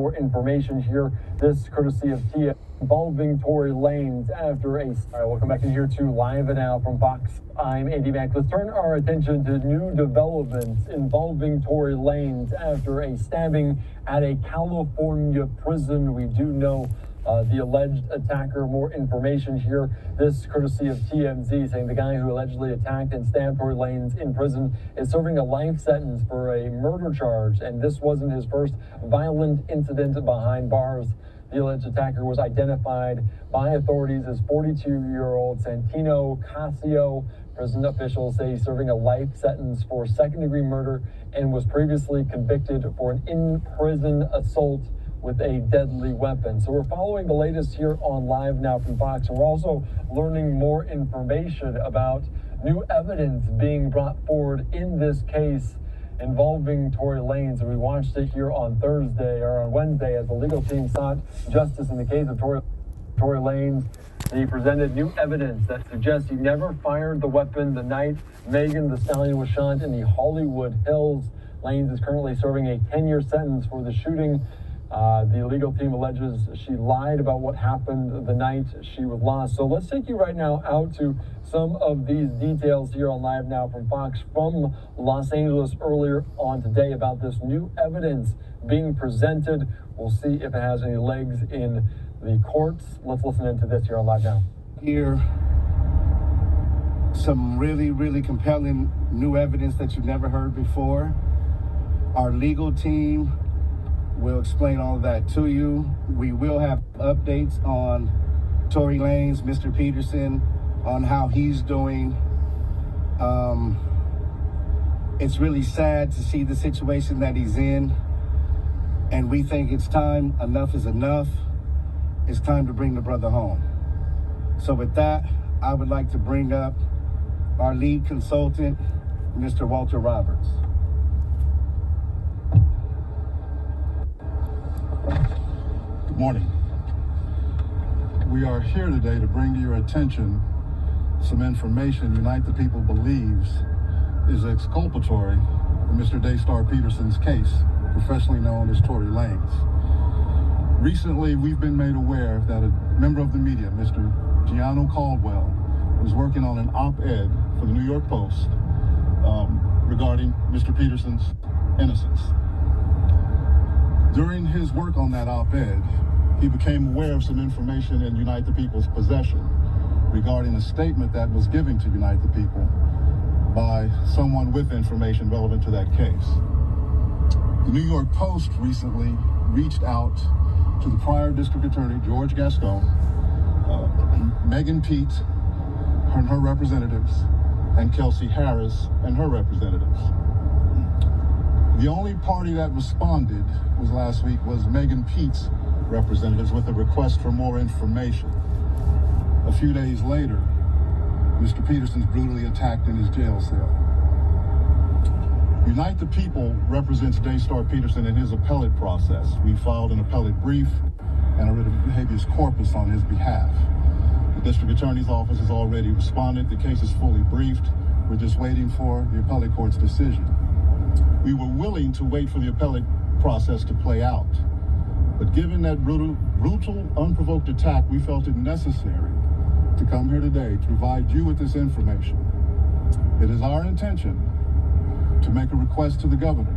more information here. This courtesy of Tia involving Tory Lanez after a... All right, welcome back in here to Live and Now from Fox. I'm Andy Mack. Let's turn our attention to new developments involving Tory Lanez after a stabbing at a California prison. We do know the alleged attacker. More information here. This courtesy of TMZ, saying the guy who allegedly attacked and stabbed Tory Lanez in prison is serving a life sentence for a murder charge, and this wasn't his first violent incident behind bars. The alleged attacker was identified by authorities as 42-year-old Santino Casio. Prison officials say he's serving a life sentence for second-degree murder and was previously convicted for an in-prison assault with a deadly weapon. So we're following the latest here on Live Now from Fox. We're also learning more information about new evidence being brought forward in this case involving Tory Lanez. We watched it here on Wednesday as the legal team sought justice in the case of Tory Lanez. He presented new evidence that suggests he never fired the weapon the night Megan Thee Stallion was shot in the Hollywood Hills. Lanez is currently serving a 10-year sentence for the shooting. The legal team alleges she lied about what happened the night she was lost. So let's take you right now out to some of these details here on Live Now from Fox from Los Angeles earlier on today about this new evidence being presented. We'll see if it has any legs in the courts. Let's listen into this here on Live Now. Here, some really, really compelling new evidence that you've never heard before. Our legal team will explain all of that to you. We will have updates on Tory Lanez, Mr. Peterson, on how he's doing. It's really sad to see the situation that he's in, and we think it's time. Enough is enough. It's time to bring the brother home. So with that, I would like to bring up our lead consultant, Mr. Walter Roberts. Good morning. We are here today to bring to your attention some information Unite the People believes is exculpatory in Mr. Daystar Peterson's case, professionally known as Tory Lanez. Recently, we've been made aware that a member of the media, Mr. Gianno Caldwell, was working on an op-ed for the New York Post regarding Mr. Peterson's innocence. During his work on that op-ed, he became aware of some information in Unite the People's possession regarding a statement that was given to Unite the People by someone with information relevant to that case. The New York Post recently reached out to the prior district attorney, George Gascon, Megan Pete and her representatives, and Kelsey Harris and her representatives. The only party that responded last week was Megan Pete's representatives with a request for more information. A few days later, Mr. Peterson's brutally attacked in his jail cell. Unite the People represents Daystar Peterson in his appellate process. We filed an appellate brief and a writ of habeas corpus on his behalf. The district attorney's office has already responded. The case is fully briefed. We're just waiting for the appellate court's decision. We were willing to wait for the appellate process to play out, but given that brutal, unprovoked attack, we felt it necessary to come here today to provide you with this information. It is our intention to make a request to the governor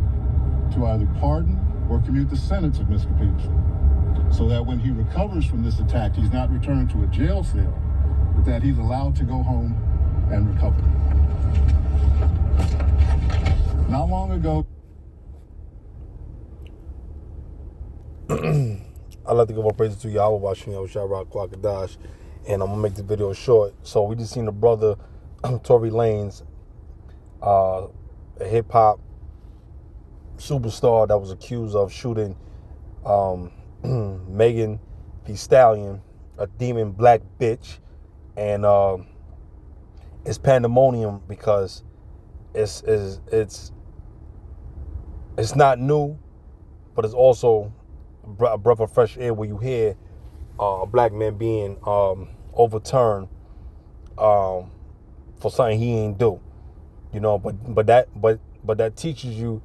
to either pardon or commute the sentence of Mr. Peterson, so that when he recovers from this attack, he's not returned to a jail cell, but that he's allowed to go home and recover. Not long ago, I'd like to give all praises to Yahweh Bashim Sharrak Kwakadash, and I'm gonna make the video short. So we just seen the brother Tory Lanez, a hip hop superstar that was accused of shooting Megan Thee Stallion, a demon black bitch, and it's pandemonium because it's not new, but it's also a breath of fresh air where you hear a black man being overturned for something he ain't do, you know. But that teaches you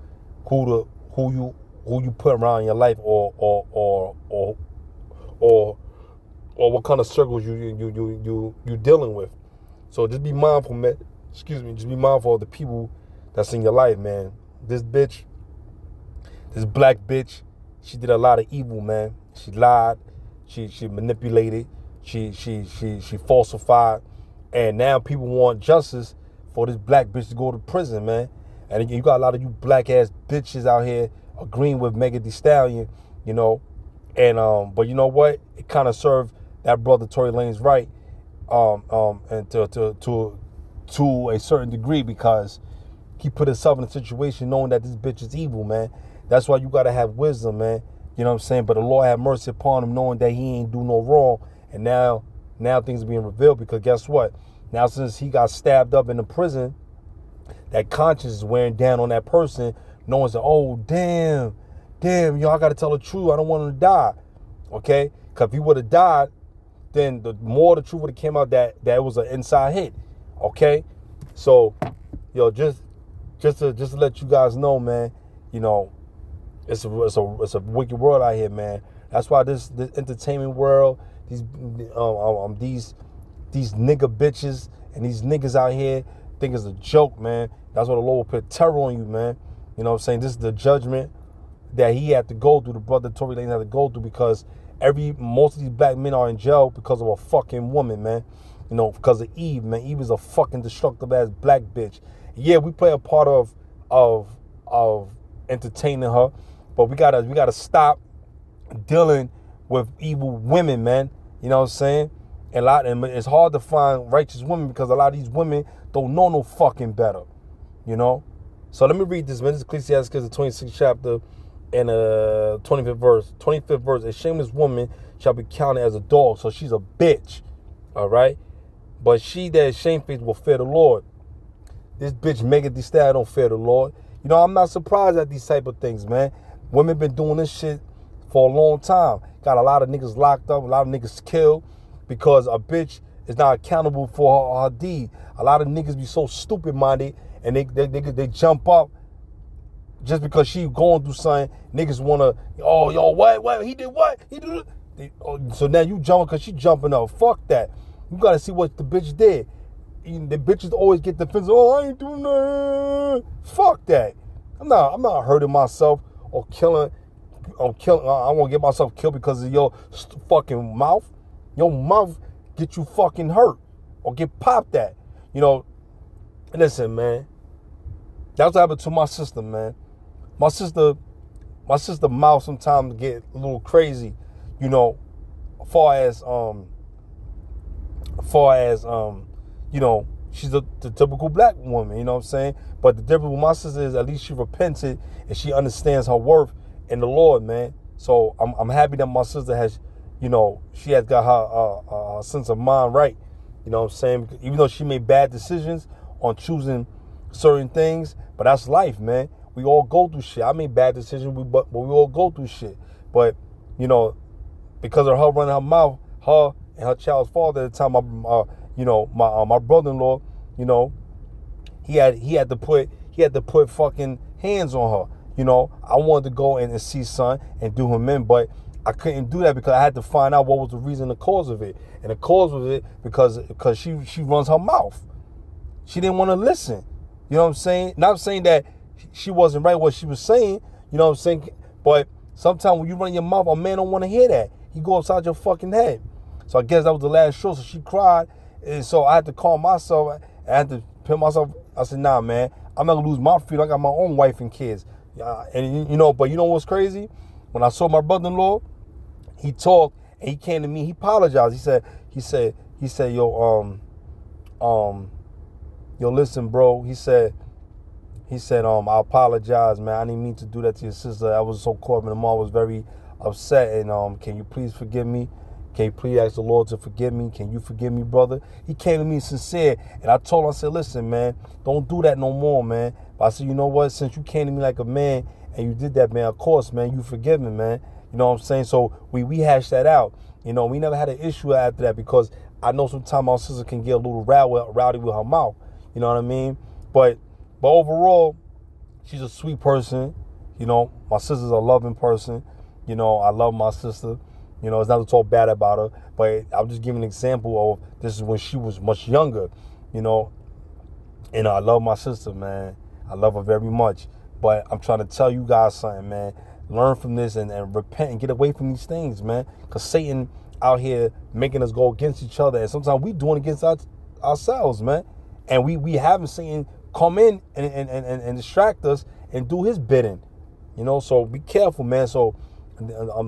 who who you put around in your life, or what kind of circles you dealing with. So just be mindful, man. Excuse me. Just be mindful of the people that's in your life, man. This black bitch, she did a lot of evil, man. She lied, she manipulated, she falsified, and now people want justice for this black bitch to go to prison, man. And you got a lot of you black ass bitches out here agreeing with Megan Thee Stallion, you know. And but you know what? It kind of served that brother Tory Lanez right, and to a certain degree, because he put himself in a situation knowing that this bitch is evil, man. That's why you gotta have wisdom, man. You know what I'm saying? But the Lord have mercy upon him, knowing that he ain't do no wrong. And now things are being revealed, because guess what? Now since he got stabbed up in the prison, that conscience is wearing down on that person, knowing that, oh, damn, yo, I gotta tell the truth. I don't want him to die. Okay? Because if he would have died, then the more the truth would have came out that it was an inside hit. Okay? So, yo, just to let you guys know, man, you know, it's a wicked world out here, man. That's why this entertainment world, these nigga bitches and these niggas out here think it's a joke, man. That's why the Lord will put terror on you, man. You know what I'm saying? This is the judgment that he had to go through, the brother Tory Lanez had to go through, because most of these black men are in jail because of a fucking woman, man. You know, because of Eve, man. Eve is a fucking destructive ass black bitch. Yeah, we play a part of entertaining her, but we gotta stop dealing with evil women, man. You know what I'm saying? And it's hard to find righteous women, because a lot of these women don't know no fucking better. You know? So let me read this, man. This is Ecclesiastes, the 26th chapter and 25th verse. 25th verse. A shameless woman shall be counted as a dog. So she's a bitch. All right? But she that is shamefaced will fear the Lord. This bitch Megan Thee Stallion don't fear the Lord. You know, I'm not surprised at these type of things, man. Women been doing this shit for a long time. Got a lot of niggas locked up, a lot of niggas killed, because a bitch is not accountable for her deed. A lot of niggas be so stupid-minded, and they jump up just because she going through something. Niggas want to, oh, yo, what? He did what? He did it. So now you jumping because she jumping up. Fuck that. You got to see what the bitch did. The bitches always get defensive. Oh, I ain't doing nothing. Fuck that. I'm not hurting myself or killing. I won't get myself killed because of your fucking mouth. Your mouth get you fucking hurt or get popped at. You know, listen, man. That's what happened to my sister, man. My sister mouth sometimes get a little crazy, you know, as far as you know, she's the typical black woman, you know what I'm saying? But the difference with my sister is at least she repented and she understands her worth in the Lord, man. So I'm happy that my sister has, you know, she has got her sense of mind right. You know what I'm saying? Even though she made bad decisions on choosing certain things, but that's life, man. We all go through shit. I made bad decisions, but we all go through shit. But, you know, because of her running her mouth, her and her child's father at the time, you know, my brother-in-law, you know, he had to put fucking hands on her. You know, I wanted to go in and see son and do him in, but I couldn't do that because I had to find out what was the reason, the cause of it. And the cause of it because she runs her mouth. She didn't want to listen. You know what I'm saying? Not saying that she wasn't right what she was saying, you know what I'm saying? But sometimes when you run your mouth, a man don't want to hear that. He go upside your fucking head. So I guess that was the last straw. So she cried. And so I had to calm myself. I had to put myself. I said, nah, man, I'm not going to lose my freedom. I got my own wife and kids. And, you know, but you know what's crazy? When I saw my brother-in-law, he talked and he came to me. He apologized. He said, yo, listen, bro. He said, I apologize, man. I didn't mean to do that to your sister. I was so caught up in the mom. I was very upset. And can you please forgive me? Can you please ask the Lord to forgive me? Can you forgive me, brother? He came to me sincere. And I told him, I said, listen, man, don't do that no more, man. But I said, you know what? Since you came to me like a man and you did that, man, of course, man, you forgive me, man. You know what I'm saying? So we hashed that out. You know, we never had an issue after that because I know sometimes our sister can get a little rowdy with her mouth. You know what I mean? But overall, she's a sweet person. You know, my sister's a loving person. You know, I love my sister. You know, it's not to talk bad about her, but I'm just giving an example of this is when she was much younger, you know. And I love my sister, man. I love her very much. But I'm trying to tell you guys something, man. Learn from this and repent and get away from these things, man. Because Satan out here making us go against each other. And sometimes we doing against ourselves, man. And we having Satan come in and distract us and do his bidding. You know, so be careful, man. So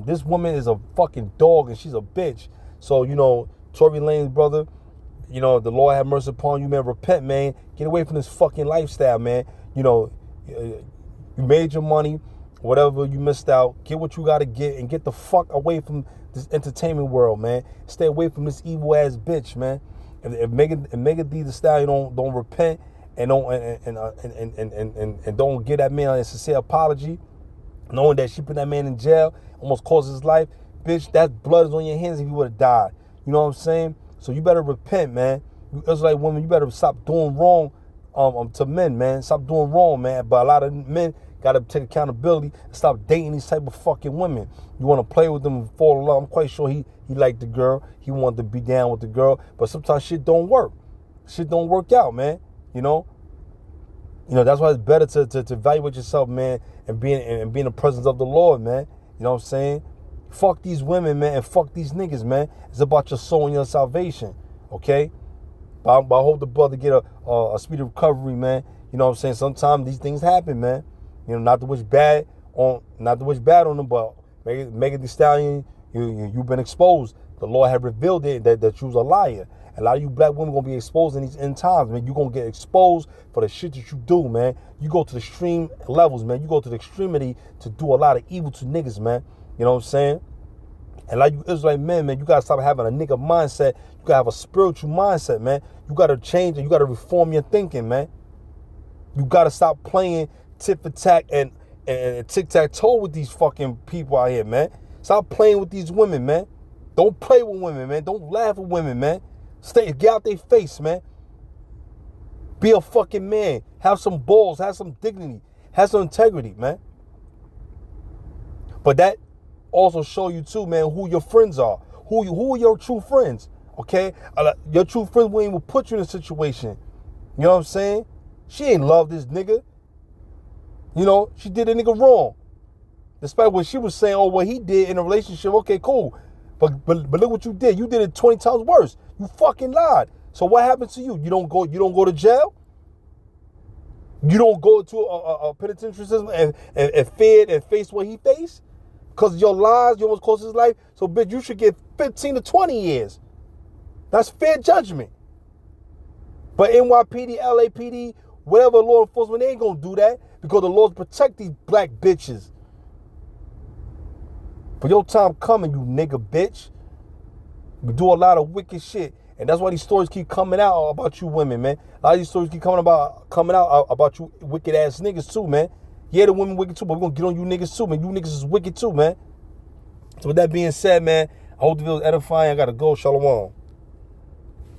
this woman is a fucking dog and she's a bitch. So, you know, Tory Lanez, brother, you know, the Lord have mercy upon you, man. Repent, man. Get away from this fucking lifestyle, man. You know, you made your money, whatever you missed out. Get what you got to get and get the fuck away from this entertainment world, man. Stay away from this evil ass bitch, man. If Megan Thee Stallion don't repent and don't and don't give that man a sincere apology, knowing that she put that man in jail, almost cost his life, bitch, that blood is on your hands if he would have died. You know what I'm saying? So you better repent, man. You Israelite women, you better stop doing wrong to men, man. Stop doing wrong, man. But a lot of men got to take accountability and stop dating these type of fucking women. You want to play with them and fall in love. I'm quite sure he liked the girl. He wanted to be down with the girl. But sometimes shit don't work. Shit don't work out, man. You know? You know, that's why it's better to evaluate yourself, man, and be in the presence of the Lord, man. You know what I'm saying? Fuck these women, man, and fuck these niggas, man. It's about your soul and your salvation, okay? But I hope the brother get a speedy recovery, man. You know what I'm saying? Sometimes these things happen, man. You know, not to wish bad on them, but Megan Thee Stallion, you've been exposed. The Lord had revealed it that you was a liar. A lot of you black women gonna be exposed in these end times, man. You're gonna get exposed for the shit that you do, man. You go to the extreme levels, man. You go to the extremity to do a lot of evil to niggas, man. You know what I'm saying? And like you Israelite men, man, you gotta stop having a nigga mindset. You gotta have a spiritual mindset, man. You gotta change and you gotta reform your thinking, man. You gotta stop playing tit for tat and tic-tac-toe with these fucking people out here, man. Stop playing with these women, man. Don't play with women, man. Don't laugh with women, man. Get out their face, man. Be a fucking man. Have some balls. Have some dignity. Have some integrity, man. But that also show you too, man, who your friends are. Who are your true friends, okay? Your true friends will even put you in a situation. You know what I'm saying? She ain't love this nigga. You know, she did a nigga wrong. Despite what she was saying, oh, what he did in a relationship, okay, cool. But look what you did. You did it 20 times worse. You fucking lied. So what happened to you? You don't go to jail? You don't go to a penitentiary system and fed and face what he faced? Because of your lies, you almost cost his life. So, bitch, you should get 15 to 20 years. That's fair judgment. But NYPD, LAPD, whatever law enforcement, they ain't going to do that because the laws protect these black bitches. But your time coming, you nigga bitch. You do a lot of wicked shit. And that's why these stories keep coming out about you women, man. A lot of these stories keep coming out about you wicked ass niggas too, man. Yeah, the women wicked too, but we're going to get on you niggas too, man. You niggas is wicked too, man. So with that being said, man, I hope the video was edifying. I got to go. Shalom.